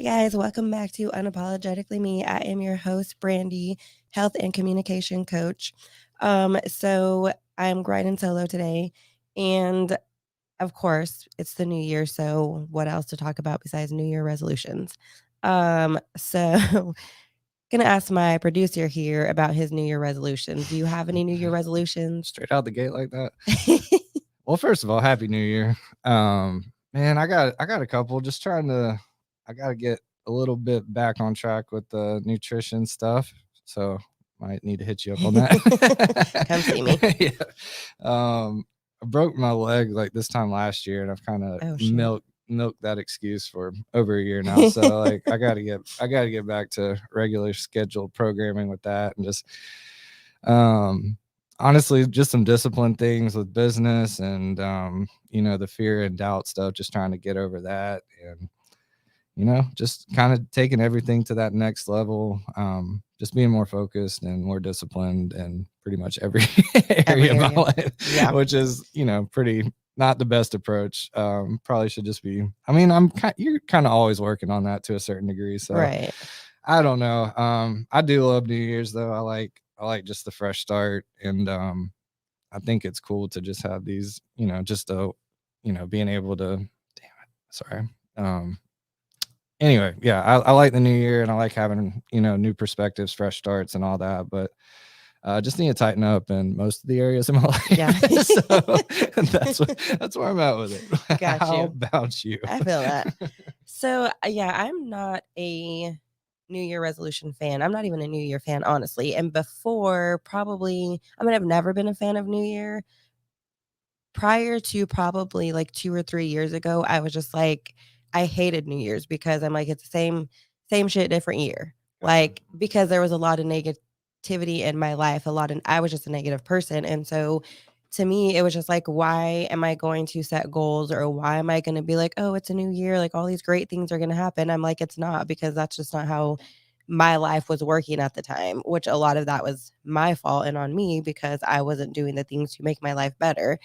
guys, welcome back to Unapologetically Me. I am your host, Brandi, health and communication coach. So I'm grinding solo today, and of course, it's the new year. So what else to talk about besides New Year resolutions? So gonna ask my producer here about his New Year resolutions. Do you have any New Year resolutions? Straight out the gate like that. Well, first of all, Happy New Year. Man, I got a couple. Just I gotta get a little bit back on track with the nutrition stuff. So might need to hit you up on that. Come see me. Yeah. I broke my leg like this time last year, and I've kind of milked that excuse for over a year now. So like I gotta get back to regular scheduled programming with that, and just honestly, just some discipline things with business and the fear and doubt stuff, just trying to get over that, and just kind of taking everything to that next level, just being more focused and more disciplined in pretty much every area of my life. Yeah. Which is pretty not the best approach. Probably should just be, I mean, you're kind of always working on that to a certain degree, so right. I don't know. I do love New Year's though. I like just the fresh start, and I think it's cool to just have these, being able to. Damn it, sorry. Anyway, yeah, I like the new year, and I like having new perspectives, fresh starts, and all that. But just need to tighten up in most of the areas of my life. Yeah, so that's where I'm at with it. Got How you. about you? I feel that. So yeah, I'm not a New Year resolution fan. I'm not even a New Year fan, honestly. And before, I've never been a fan of New Year. Prior to probably like 2 or 3 years ago, I was just like, I hated New Year's because I'm like, it's the same shit, different year. Like, because there was a lot of negativity in my life, I was just a negative person. And so to me, it was just like, why am I going to set goals, or why am I going to be like, oh, it's a new year, like all these great things are going to happen? I'm like, it's not, because that's just not how my life was working at the time, which a lot of that was my fault and on me, because I wasn't doing the things to make my life better.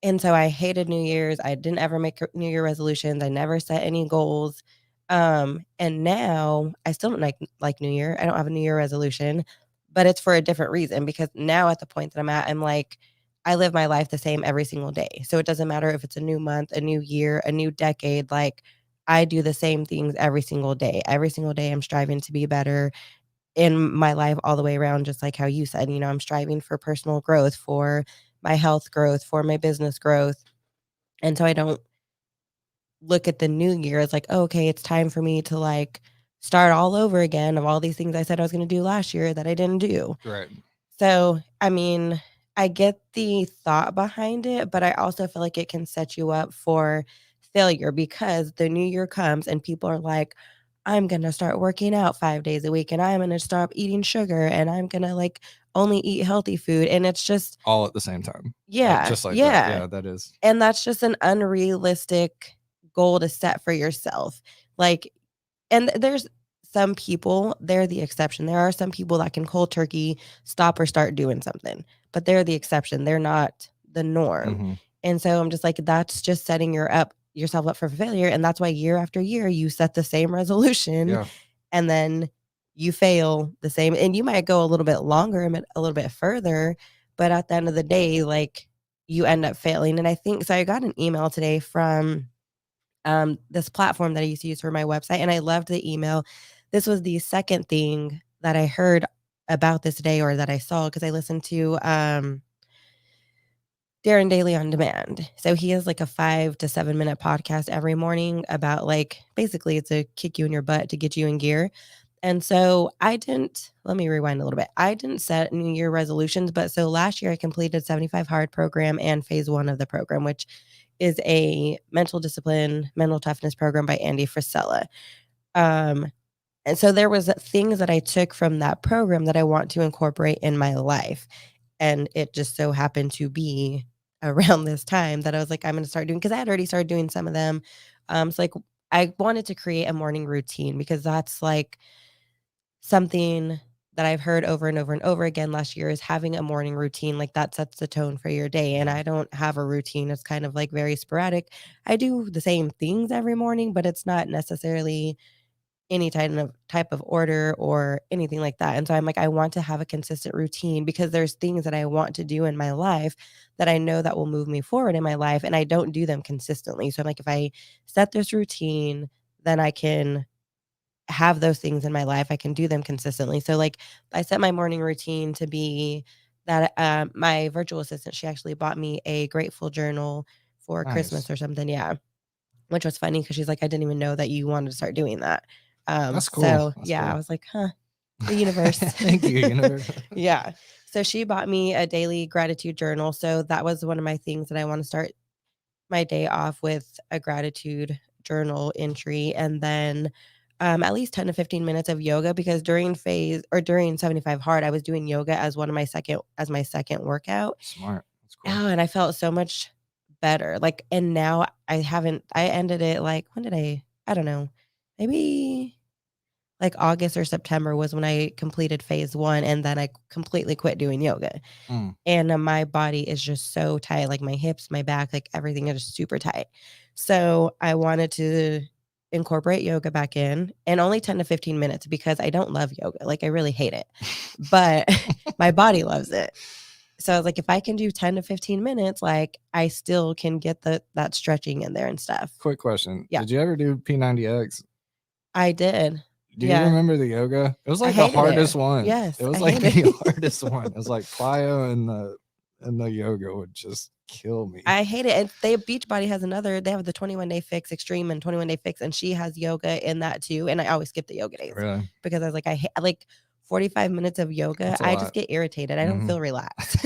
And so I hated New Year's. I didn't ever make New Year resolutions. I never set any goals. And now I still don't like New Year. I don't have a New Year resolution, but it's for a different reason, because now at the point that I'm at, I'm like, I live my life the same every single day. So it doesn't matter if it's a new month, a new year, a new decade. Like, I do the same things every single day. Every single day I'm striving to be better in my life all the way around, just like how you said, I'm striving for personal growth, for my health growth, for my business growth. And so I don't look at the new year as like, oh, okay, it's time for me to like start all over again of all these things I said I was going to do last year that I didn't do. Right. So, I mean, I get the thought behind it, but I also feel like it can set you up for failure, because the new year comes and people are like, I'm going to start working out 5 days a week, and I'm going to stop eating sugar, and I'm going to like only eat healthy food. And it's just all at the same time. Yeah. Just like that. Yeah, that is. And that's just an unrealistic goal to set for yourself. Like, and there's some people, they're the exception. There are some people that can cold turkey stop or start doing something, but they're the exception. They're not the norm. Mm-hmm. And so I'm just like, that's just setting yourself up for failure. And that's why year after year you set the same resolution. Yeah. And then you fail the same. And you might go a little bit longer and a little bit further, but at the end of the day, like, you end up failing. And I think so. I got an email today from this platform that I used to use for my website, and I loved the email. This was the second thing that I heard about this day, or that I saw, because I listened to Darren Daily on Demand. So he has like a 5 to 7 minute podcast every morning about, like, basically it's a kick you in your butt to get you in gear. And so let me rewind a little bit. I didn't set New Year resolutions, but so last year I completed 75 Hard program and phase 1 of the program, which is a mental discipline, mental toughness program by Andy Frisella. And so there was things that I took from that program that I want to incorporate in my life. And it just so happened to be around this time that I was like, I'm going to start doing, because I had already started doing some of them. So like, I wanted to create a morning routine, because that's like something that I've heard over and over and over again last year, is having a morning routine. Like, that sets the tone for your day. And I don't have a routine. It's kind of like very sporadic. I do the same things every morning, but it's not necessarily any type of order or anything like that. And so I'm like, I want to have a consistent routine because there's things that I want to do in my life that I know that will move me forward in my life, and I don't do them consistently. So I'm like, if I set this routine, then I can have those things in my life. I can do them consistently. So like I set my morning routine to be that my virtual assistant, she actually bought me a grateful journal for Nice. Christmas or something. Yeah. Which was funny because she's like, I didn't even know that you wanted to start doing that. That's cool. So That's yeah, I cool. was like, huh, the universe. Thank you, universe. Yeah. So she bought me a daily gratitude journal. So that was one of my things that I want to start my day off with, a gratitude journal entry, and then at least 10 to 15 minutes of yoga, because during 75 hard, I was doing yoga as my second workout. Smart. That's cool. Oh, and I felt so much better. Like, and now I ended it like, when did I don't know, maybe like August or September was when I completed phase 1, and then I completely quit doing yoga. Mm, And my body is just so tight, like my hips, my back, like everything is super tight. So I wanted to incorporate yoga back in, and only 10 to 15 minutes because I don't love yoga. Like I really hate it, but my body loves it. So I was like, if I can do 10 to 15 minutes, like I still can get that stretching in there and stuff. quick question. Yeah, Did you ever do P90X? I did. Do you Yeah, remember the yoga? It was I like the hated it. hardest one. It Yes, I was like hated the it. hardest one. It was like plyo and the yoga would just kill me. I hate it. And Beachbody has they have the 21 Day Fix Extreme and 21 Day Fix, and she has yoga in that too. And I always skip the yoga days Really? because I was like, like 45 minutes of yoga. That's a I just lot. get irritated. I don't Mhm. feel relaxed.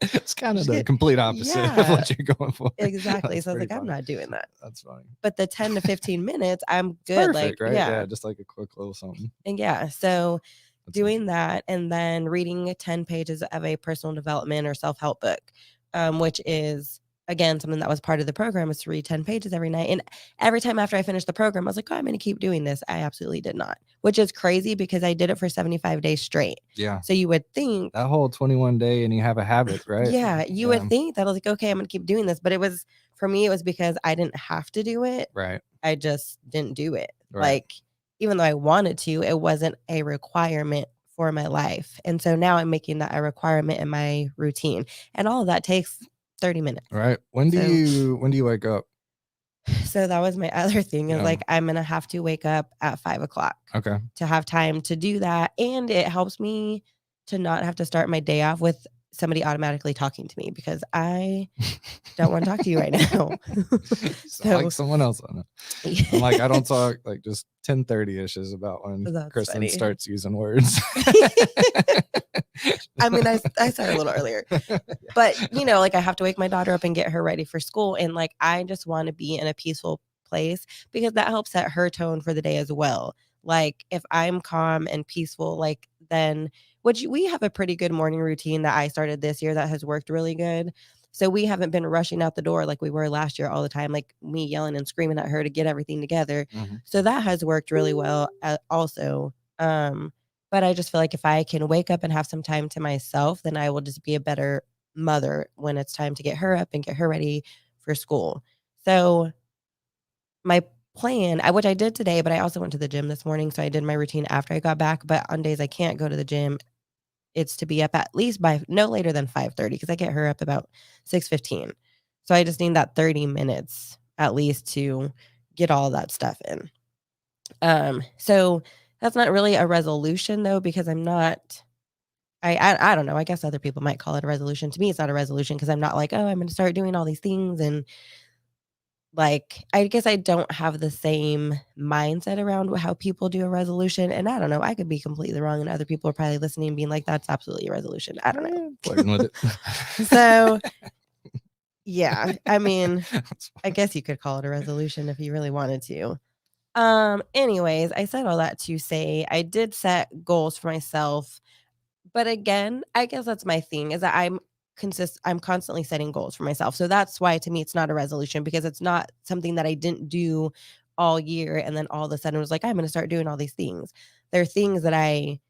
It's I kind of just the get, complete opposite of yeah, what you're going for. exactly. That's So I was pretty like, I'm funny. not doing that. That's funny. But the 10 to 15 minutes, I'm It's good. Like, perfect, right? yeah. Yeah, just like a quick little something. And yeah, so That's doing interesting. that and then reading 10 pages of a personal development or self-help book, which is again something that was part of the program, is to read 10 pages every night. And every time after I finished the program, I was like, oh, I'm going to keep doing this. I absolutely did not, which is crazy because I did it for 75 days straight. Yeah. So you would think, That whole 21 day and you have a habit, right? yeah, you Yeah. would think that I was like, okay, I'm going to keep doing this. But for me, it was because I didn't have to do it. Right. I just didn't do it. Right. Like, even though I wanted to, it wasn't a requirement for my life. And so now I'm making that a requirement in my routine. And all of that takes 30 minutes. Right. When do So you wake up? so that was my other thing, is Yeah. like I'm gonna have to wake up at 5 o'clock Okay. to have time to do that. And it helps me to not have to start my day off with somebody automatically talking to me, because I don't want to talk to you right now. Sound like So someone else on it. I'm like, I don't talk, like just 10:30ish is about when that's Kristen funny. starts using words. I mean, I started a little earlier, but like I have to wake my daughter up and get her ready for school. And like, I just want to be in a peaceful place because that helps set her tone for the day as well. Like if I'm calm and peaceful, like then, which we have a pretty good morning routine that I started this year that has worked really good. So we haven't been rushing out the door like we were last year all the time, like me yelling and screaming at her to get everything together. Mhm. So that has worked really well also. But I just feel like if I can wake up and have some time to myself, then I will just be a better mother when it's time to get her up and get her ready for school. So my plan, which I did today, but I also went to the gym this morning. So I did my routine after I got back. But on days I can't go to the gym, it's to be up at least by no later than 5:30, because I get her up about 6:15. So I just need that 30 minutes at least to get all that stuff in. So that's not really a resolution though, because I'm not I don't know. I guess other people might call it a resolution. To me, it's not a resolution because I'm not like, oh, I'm going to start doing all these things. And like, I guess I don't have the same mindset around how people do a resolution. And I don't know. I could be completely wrong. And other people are probably listening and being like, that's absolutely a resolution. I don't Flirting with it. know. So, yeah, I mean, I guess you could call it a resolution if you really wanted to. Anyways, I said all that to say I did set goals for myself. But again, I guess that's my thing, is that I'm constantly setting goals for myself. So that's why to me it's not a resolution, because it's not something that I didn't do all year and then all of a sudden was like, I'm going to start doing all these things. There are things that I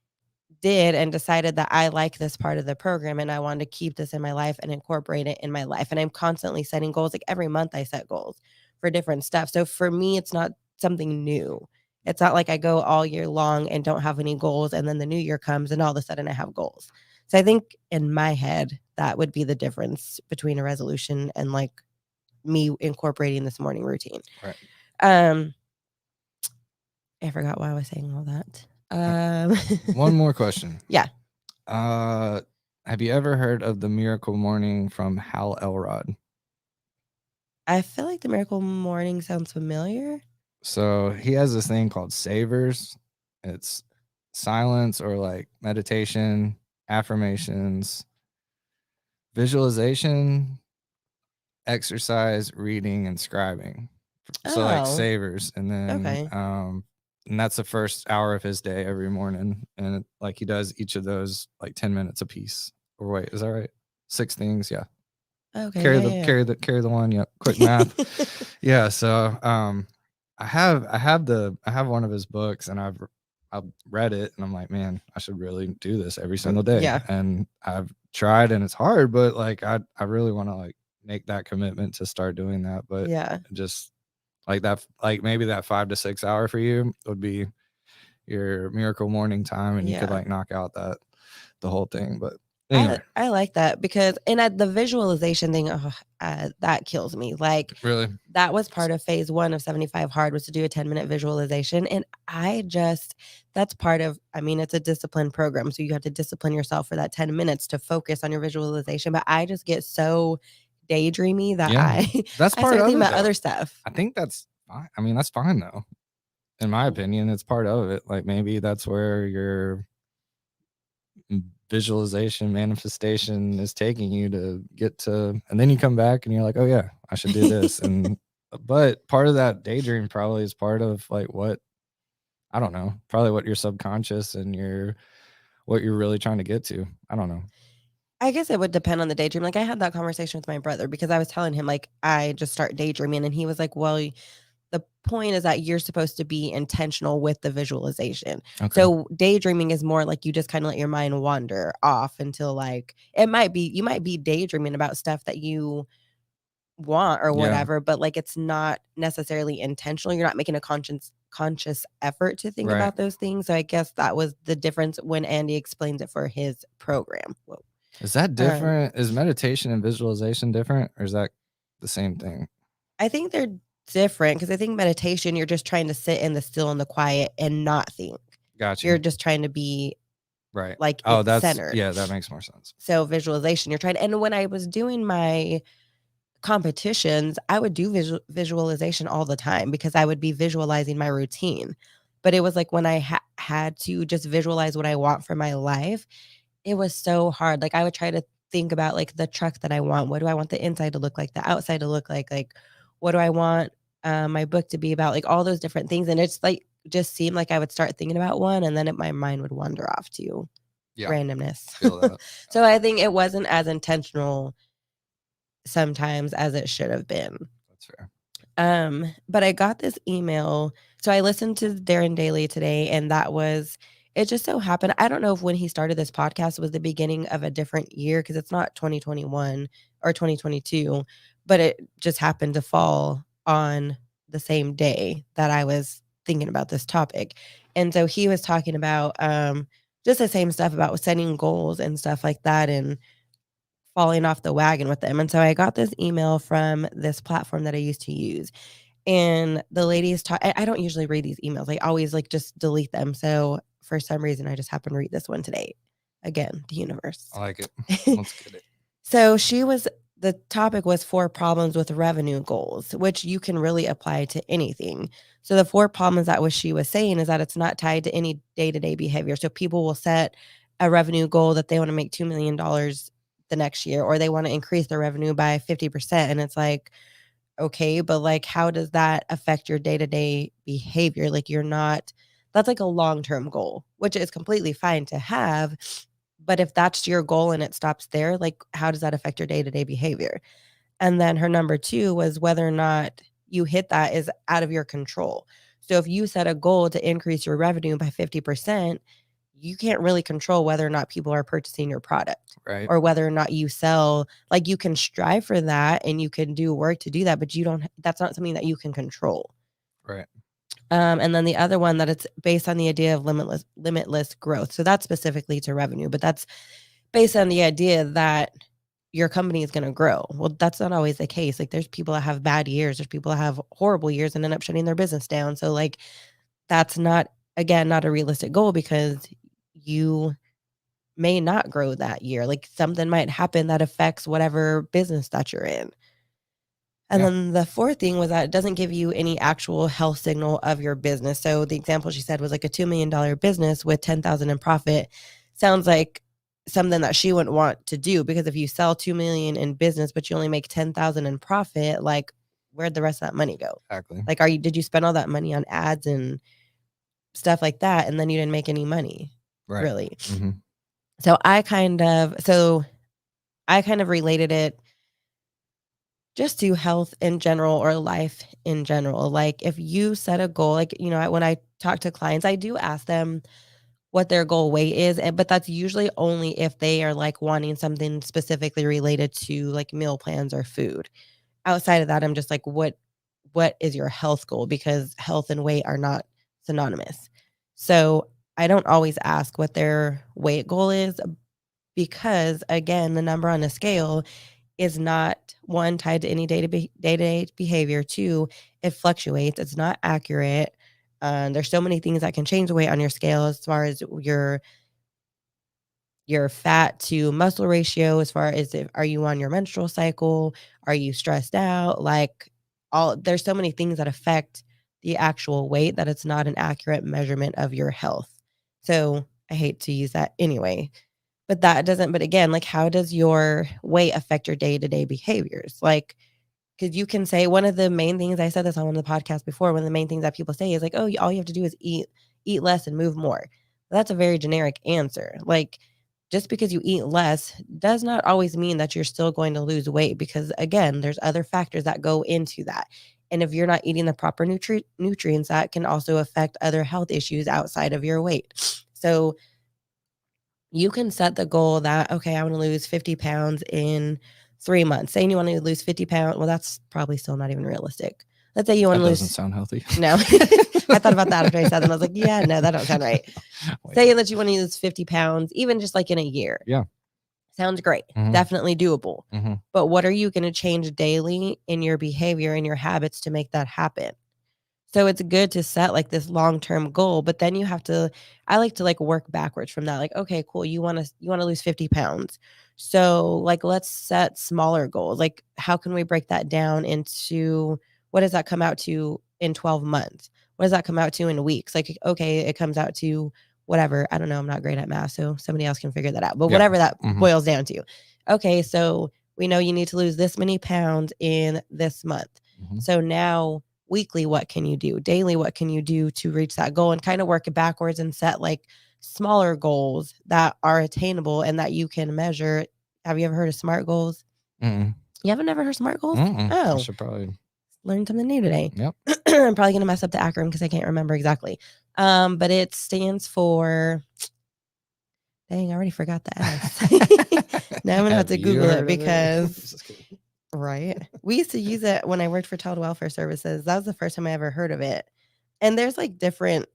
did and decided that I like this part of the program and I wanted to keep this in my life and incorporate it in my life. And I'm constantly setting goals. Like every month I set goals for different stuff. So for me, it's not something new. It's not like I go all year long and don't have any goals, and then the new year comes and all of a sudden I have goals. So I think in my head, that would be the difference between a resolution and like me incorporating this morning routine. Right. I forgot why I was saying all that. One more question. Yeah. Have you ever heard of the Miracle Morning from Hal Elrod? I feel like the Miracle Morning sounds familiar. So he has this thing called savers. It's silence or like meditation, affirmations, visualization, exercise, reading, and scribing. So like Oh, savers, and then okay. and that's the first hour of his day every morning, and like he does each of those like 10 minutes a piece. Or wait, is that right? 6 things, yeah. Okay, Carry yeah, the yeah, carry the carry the one. Yep. Quick math. Yeah. So I have one of his books, and I've read it, and I'm like, man, I should really do this every single day. Yeah. And I've tried, and it's hard, but like I really want to like make that commitment to start doing that. But Yeah. just like that, like maybe that 5 to 6 hour for you would be your miracle morning time, and you could Yeah. like knock out the whole thing. But anyway, I like that because the visualization thing, that kills me. Like really, that was part of phase 1 of 75 hard, was to do a 10-minute visualization. And that's part of, I mean, it's a discipline program. So you have to discipline yourself for that 10 minutes to focus on your visualization. But I just get so daydreamy that yeah, that's I part start of thinking it about though. other stuff. I think that's fine. I mean, that's fine though. In my opinion, it's part of it. Like maybe that's where your visualization manifestation is taking you to get to, and then you come back and you're like, oh yeah, I should do this. And but part of that daydream probably is part of like what, I don't know, probably what your subconscious and what you're really trying to get to. I don't know. I guess it would depend on the daydream. Like I had that conversation with my brother because I was telling him like I just start daydreaming, and he was like, "Well, the point is that you're supposed to be intentional with the visualization." Okay. So daydreaming is more like you just kind of let your mind wander off until like you might be daydreaming about stuff that you want or Yeah. whatever, but like it's not necessarily intentional. You're not making a conscious effort to think Right. about those things. So I guess that was the difference when Andy explains it for his program. Whoa. Is that Um, different? Is meditation and visualization different, or is that the same thing? I think they're different because I think meditation, you're just trying to sit in the still and the quiet and not think. Got You're you. just trying to be Right. like Oh, centered. that makes more sense. So visualization, you're trying to, and when I was doing my competitions, I would do visualization all the time because I would be visualizing my routine. But it was like when I had to just visualize what I want for my life, it was so hard. Like I would try to think about like the truck that I want. What do I want the inside to look like, the outside to look like? Like, what do I want my book to be about? Like all those different things. And it's like just seemed like I would start thinking about one, and then my mind would wander off to Yeah. randomness. Feel that. So I think it wasn't as intentional sometimes as it should have been. That's fair. But I got this email. So I listened to Darren Daly today, and it just so happened. I don't know if when he started this podcast was the beginning of a different year because it's not 2021 or 2022, but it just happened to fall on the same day that I was thinking about this topic. And so he was talking about just the same stuff about setting goals and stuff like that, and falling off the wagon with them. And so I got this email from this platform that I used to use. And the ladies I don't usually read these emails. I always like just delete them. So for some reason I just happened to read this one today. Again, the universe. I like it. Let's get it. So the topic was 4 problems with revenue goals, which you can really apply to anything. So the 4 problems that she was saying is that it's not tied to any day-to-day behavior. So people will set a revenue goal that they want to make $2 million the next year, or they want to increase their revenue by 50%. And it's like, okay, but like, how does that affect your day-to-day behavior? Like that's like a long-term goal, which is completely fine to have. But if that's your goal and it stops there, like how does that affect your day-to-day behavior? And then her number 2 was whether or not you hit that is out of your control. So if you set a goal to increase your revenue by 50%, you can't really control whether or not people are purchasing your product. Right. Or whether or not you sell. Like you can strive for that and you can do work to do that, but that's not something that you can control. Right. And then the other one that it's based on the idea of limitless growth. So that's specifically to revenue, but that's based on the idea that your company is going to grow. Well, that's not always the case. Like there's people that have bad years, there's people that have horrible years and end up shutting their business down. So like that's not, again, not a realistic goal because you may not grow that year. Like something might happen that affects whatever business that you're in. And Yeah. then the fourth thing was that it doesn't give you any actual health signal of your business. So the example she said was like a $2 million business with 10,000 in profit. Sounds like something that she wouldn't want to do, because if you sell 2 million in business, but you only make 10,000 in profit, like where'd the rest of that money go? Exactly. Like, did you spend all that money on ads and stuff like that? And then you didn't make any money, Right. really. Mm-hmm. So I kind of related it just to health in general or life in general. Like if you set a goal, like, when I talk to clients, I do ask them what their goal weight is, but that's usually only if they are like wanting something specifically related to like meal plans or food. Outside of that, I'm just like, what is your health goal? Because health and weight are not synonymous. So I don't always ask what their weight goal is, because again, the number on the scale is not, one, tied to any day-to-day behavior. Two, it fluctuates. It's not accurate. There's so many things that can change the weight on your scale, as far as your fat to muscle ratio, as far as are you on your menstrual cycle? Are you stressed out? Like there's so many things that affect the actual weight that it's not an accurate measurement of your health. So I hate to use that anyway. But again, like how does your weight affect your day-to-day behaviors? Like, because you can say, one of the main things, I said this on one of the podcasts before, one of the main things that people say is like, oh, all you have to do is eat less and move more. Well, that's a very generic answer. Like, just because you eat less does not always mean that you're still going to lose weight, because again, there's other factors that go into that. And if you're not eating the proper nutrients, that can also affect other health issues outside of your weight. So you can set the goal that, okay, I want to lose 50 pounds in 3 months. Saying you want to lose 50 pounds, well, that's probably still not even realistic. Let's say you want That to doesn't lose. sound healthy. No, I thought about that after I said that. And I was like, yeah, no, that don't sound right. Saying that you want to lose 50 pounds, even just like in a year. Yeah. Sounds great. Mhm. Definitely doable. Mm-hmm. But what are you going to change daily in your behavior and your habits to make that happen? So it's good to set like this long-term goal, but then I like to like work backwards from that. Like, okay, cool. You want to lose 50 pounds. So like, let's set smaller goals. Like, how can we break that down into, what does that come out to in 12 months? What does that come out to in weeks? Like, okay, it comes out to whatever. I don't know. I'm not great at math, so somebody else can figure that out. But whatever that boils down to. Okay, so we know you need to lose this many pounds in this month. Mm-hmm. So now weekly, what can you do? Daily, what can you do to reach that goal? And kind of work it backwards and set like smaller goals that are attainable and that you can measure. Have you ever heard of SMART goals? Mm-mm. You haven't never heard SMART goals? Mm-mm. I Oh, should probably learn something new today. Yep. I'm probably going to mess up the acronym because I can't remember exactly. But it stands for, dang, I already forgot the S. Now I'm going to have to Google it because, right. We used to use it when I worked for Child Welfare Services. That was the first time I ever heard of it. And there's like different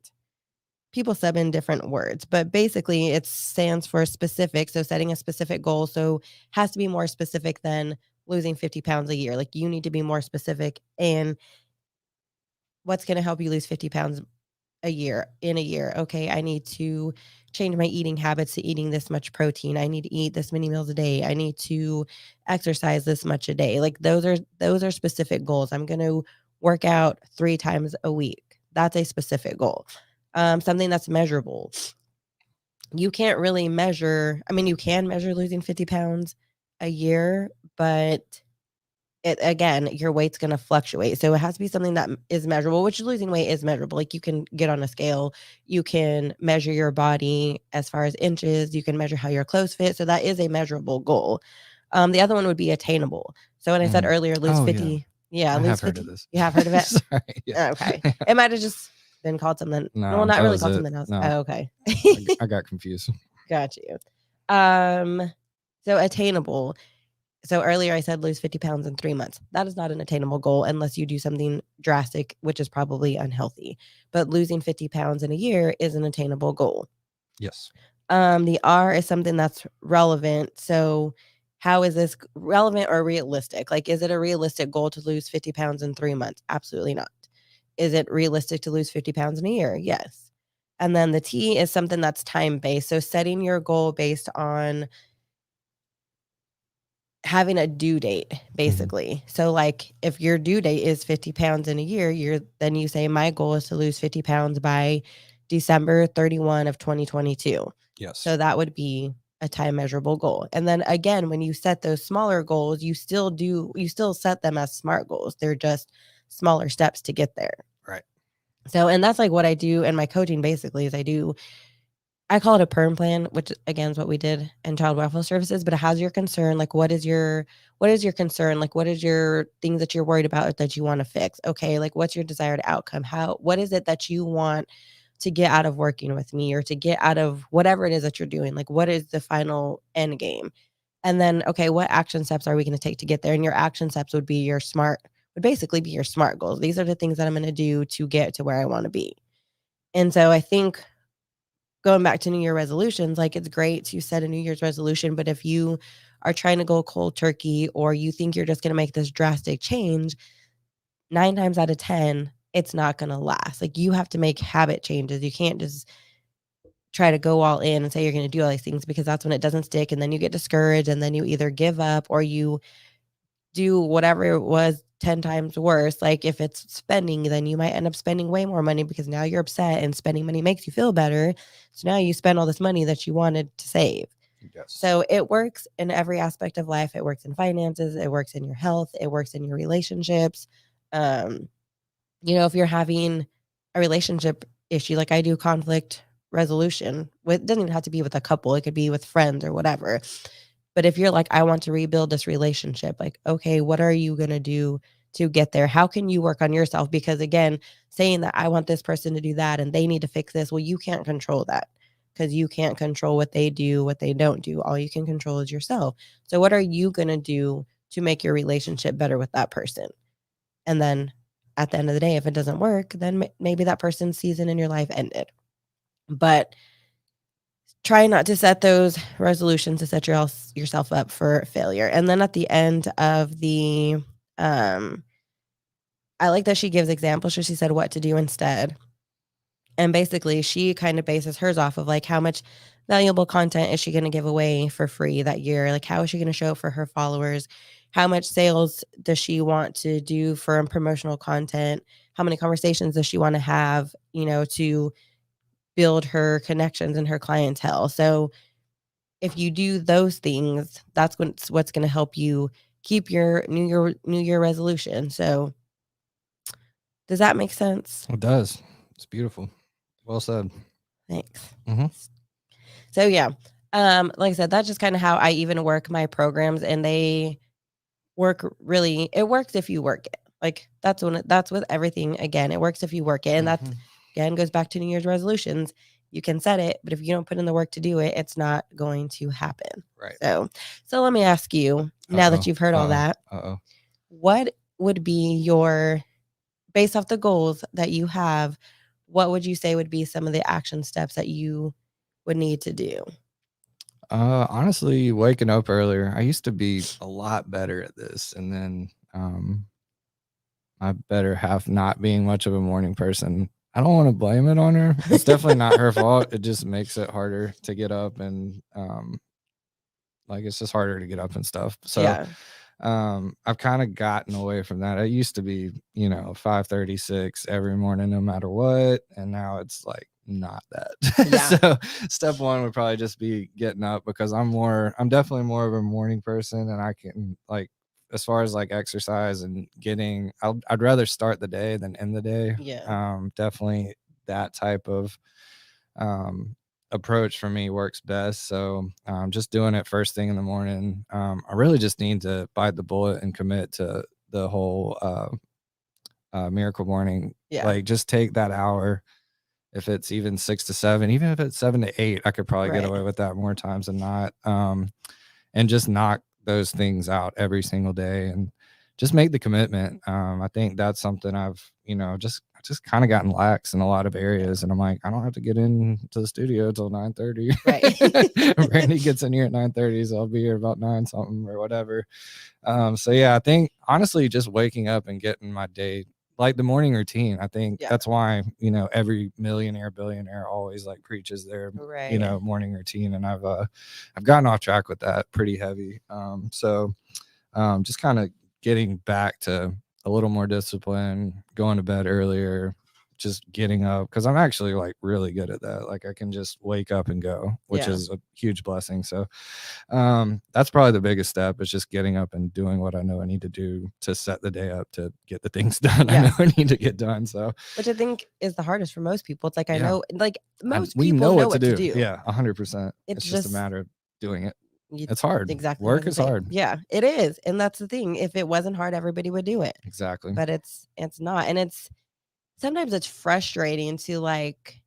people sub in different words, but basically it stands for specific. So setting a specific goal. So has to be more specific than losing 50 pounds a year. Like you need to be more specific in what's going to help you lose 50 pounds in a year. Okay, I need to change my eating habits to eating this much protein. I need to eat this many meals a day. I need to exercise this much a day. Like those are specific goals. I'm going to work out 3 times a week. That's a specific goal. Something that's measurable. You can't really measure. I mean, you can measure losing 50 pounds a year, but again, your weight's going to fluctuate. So it has to be something that is measurable, which losing weight is measurable. Like you can get on a scale, you can measure your body as far as inches, you can measure how your clothes fit. So that is a measurable goal. The other one would be attainable. So when I said earlier, lose 50. Yeah, I lose have 50. heard of this. You have heard of it? Sorry. Yeah. Okay. It might have just been called something. No, Well, not that really was called it. something else. No. Oh, okay. I got confused. Got you. So attainable. So earlier I said lose 50 pounds in 3 months. That is not an attainable goal unless you do something drastic, which is probably unhealthy. But losing 50 pounds in a year is an attainable goal. Yes. The R is something that's relevant. So how is this relevant or realistic? Like, is it a realistic goal to lose 50 pounds in 3 months? Absolutely not. Is it realistic to lose 50 pounds in a year? Yes. And then the T is something that's time based. So setting your goal based on having a due date, basically. So, like, if your due date is 50 pounds in a year, then you say, my goal is to lose 50 pounds by December 31 of 2022. Yes. So that would be a time measurable goal. And then again, when you set those smaller goals, you still set them as SMART goals. They're just smaller steps to get there. Right. So, and that's like what I do in my coaching basically is I call it a PERM plan, which again is what we did in child welfare services, but it has your concern. Like, what is your concern? Like, what is your things that you're worried about that you want to fix? Okay. Like, what's your desired outcome? What is it that you want to get out of working with me or to get out of whatever it is that you're doing? Like, what is the final end game? And then, okay, what action steps are we going to take to get there? And your action steps would basically be your SMART goals. These are the things that I'm going to do to get to where I want to be. And so I think going back to New Year resolutions, like it's great to set a New Year's resolution, but if you are trying to go cold turkey or you think you're just going to make this drastic change, 9 times out of 10, it's not going to last. Like you have to make habit changes. You can't just try to go all in and say you're going to do all these things because that's when it doesn't stick and then you get discouraged and then you either give up or you do whatever it was 10 times worse. Like if it's spending, then you might end up spending way more money because now you're upset and spending money makes you feel better. So now you spend all this money that you wanted to save. Yes. So it works in every aspect of life. It works in finances. It works in your health. It works in your relationships. If you're having a relationship issue, like I do conflict resolution it doesn't even have to be with a couple. It could be with friends or whatever. But if you're like, I want to rebuild this relationship, like, okay, what are you going to do to get there? How can you work on yourself? Because again, saying that I want this person to do that and they need to fix this, well, you can't control that because you can't control what they do, what they don't do. All you can control is yourself. So what are you going to do to make your relationship better with that person? And then at the end of the day, if it doesn't work, then maybe that person's season in your life ended. But try not to set those resolutions to set yourself up for failure. And then at the end of the, I like that she gives examples. So she said what to do instead. And basically, she kind of bases hers off of like how much valuable content is she going to give away for free that year? Like, how is she going to show up for her followers? How much sales does she want to do for promotional content? How many conversations does she want to have, to build her connections and her clientele? So if you do those things, that's what's going to help you keep your New Year resolution. So does that make sense? It does. It's beautiful. Well said. Thanks. Mm-hmm. So yeah, like I said, that's just kind of how I even work my programs, and they work really. It works if you work it. Like that's with everything. Again, it works if you work it, and that again goes back to New Year's resolutions. You can set it, but if you don't put in the work to do it, it's not going to happen. Right. So let me ask you, now that you've heard all that, what would be based off the goals that you have, what would you say would be some of the action steps that you would need to do? Honestly, waking up earlier. I used to be a lot better at this, and then my better half not being much of a morning person. I don't want to blame it on her. It's definitely not her fault. It just makes it harder to get up and like it's just harder to get up and stuff. So Yeah. I've kind of gotten away from that. It used to be, 5:36 every morning, no matter what. And now it's like not that. Yeah. So step one would probably just be getting up because I'm definitely more of a morning person, and I can like, as far as like exercise and I'd rather start the day than end the day. Yeah. Definitely that type of approach for me works best. So just doing it first thing in the morning. I really just need to bite the bullet and commit to the whole miracle morning. Yeah. Like just take that hour. If it's even 6 to 7, even if it's 7 to 8, I could probably get away with that more times than not. And just knock those things out every single day and just make the commitment. I think that's something I've, just kind of gotten lax in a lot of areas. And I'm like, I don't have to get into the studio till 9:30. Right. Brandi gets in here at 9:30, so I'll be here about 9 something or whatever. So yeah, I think honestly, just waking up and getting my day, like the morning routine, I think Yeah. that's why, every millionaire, billionaire always like preaches their, Right. morning routine. And I've gotten off track with that pretty heavy. So just kind of getting back to a little more discipline, going to bed earlier, just getting up, because I'm actually like really good at that. Like I can just wake up and go, which Yeah. is a huge blessing. So that's probably the biggest step, is just getting up and doing what I know I need to do to set the day up to get the things done I Yeah. know I need to get done. So Which I think is the hardest for most people. It's like, I yeah, know, like most we people know know what to what to do. do. Yeah, 100%. It's It's just a just matter of doing it. you, It's hard. exactly what I was Work gonna is say. hard. Yeah, it is. And that's the thing. If it wasn't hard, everybody would do it. Exactly. But it's not. And it's sometimes it's frustrating to like,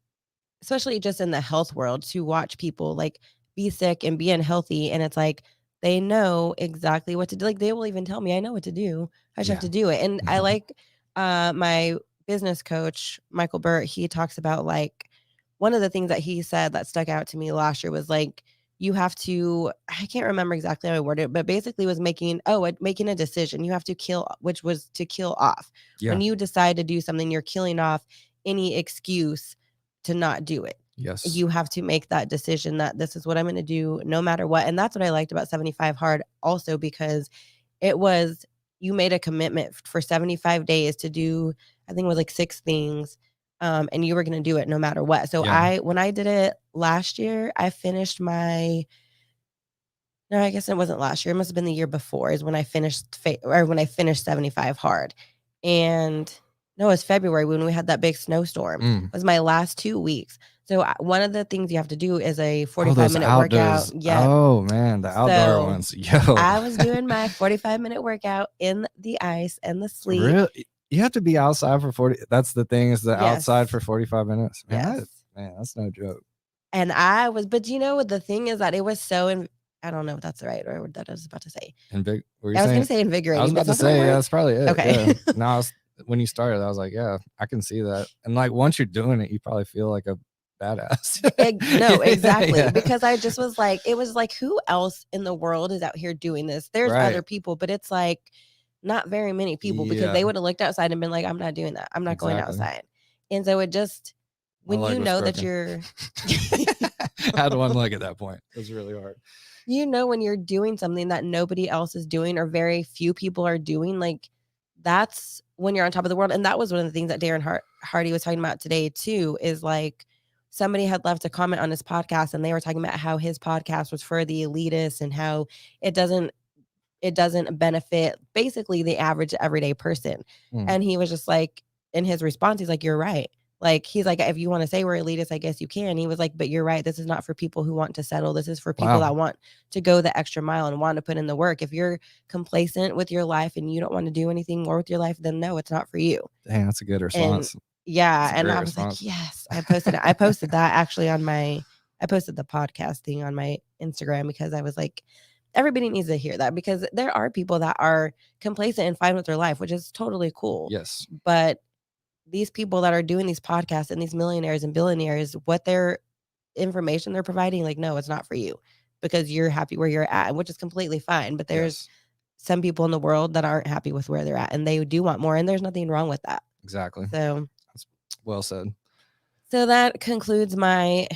especially just in the health world, to watch people like be sick and be unhealthy. And it's like they know exactly what to do. Like they will even tell me, I know what to do. I just have Yeah. to do it. And I like my business coach, Michael Burt, he talks about like one of the things that he said that stuck out to me last year was like, you have to, I can't remember exactly how I worded it, but basically was making a decision. You have to kill, which was to kill off. Yeah. When you decide to do something, you're killing off any excuse to not do it. Yes. You have to make that decision that this is what I'm going to do no matter what. And that's what I liked about 75 Hard also, because it was, you made a commitment for 75 days to do, I think it was like 6 things. And you were going to do it no matter what. So Yeah. when I did it last year, I finished no, I guess it wasn't last year. It must have been the year before is when I finished when I finished 75 Hard. And no, it was February when we had that big snowstorm. It was my last 2 weeks. So one of the things you have to do is a 45-minute workout. Yeah. Oh man, the outdoor ones. Yo. I was doing my 45-minute workout in the ice and the sleet. Really? You have to be outside for 40. That's the thing, is the outside Yes. for 45 minutes. Man, Yes. that's no joke. And but the thing is that it was so, I don't know if that's the right word that I was about to say. I was going to say invigorating. I was about to say, yeah, that's probably it. Okay. Yeah. No, when you started, I was like, yeah, I can see that. And like once you're doing it, you probably feel like a badass. No, exactly. Yeah. Because I just was like, it was like, who else in the world is out here doing this? There's Right. other people, but it's like not very many people, because they would have looked outside and been like, I'm not doing that. I'm not going outside. And so it just, when you know that you're I had one leg at that point. It was really hard. When you're doing something that nobody else is doing or very few people are doing, like that's when you're on top of the world. And that was one of the things that Darren Hardy was talking about today too, is like somebody had left a comment on his podcast and they were talking about how his podcast was for the elitists and how it doesn't benefit basically the average everyday person. And he was just like, in his response, he's like, you're right. Like, he's like, if you want to say we're elitist, I guess you can. He was like, but you're right. This is not for people who want to settle. This is for people that want to go the extra mile and want to put in the work. If you're complacent with your life and you don't want to do anything more with your life, then no, it's not for you. Dang, that's a good response. And yeah. And I was like, yes, I posted that actually I posted the podcast thing on my Instagram, because I was like, everybody needs to hear that, because there are people that are complacent and fine with their life, which is totally cool. Yes. But these people that are doing these podcasts and these millionaires and billionaires, what their information they're providing, like, no, it's not for you, because you're happy where you're at, which is completely fine. But there's some people in the world that aren't happy with where they're at and they do want more. And there's nothing wrong with that. Exactly. So that's well said. So that concludes my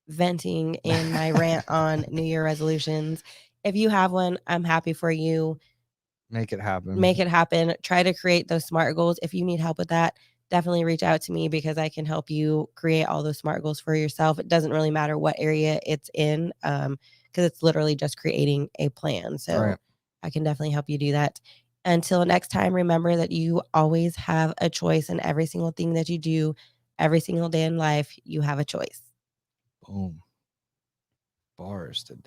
venting and my rant on New Year resolutions. If you have one, I'm happy for you. Make it happen. Try to create those SMART goals. If you need help with that, definitely reach out to me, because I can help you create all those SMART goals for yourself. It doesn't really matter what area it's in, because it's literally just creating a plan. So I can definitely help you do that. Until next time, remember that you always have a choice in every single thing that you do. Every single day in life, you have a choice. Boom. Bars today.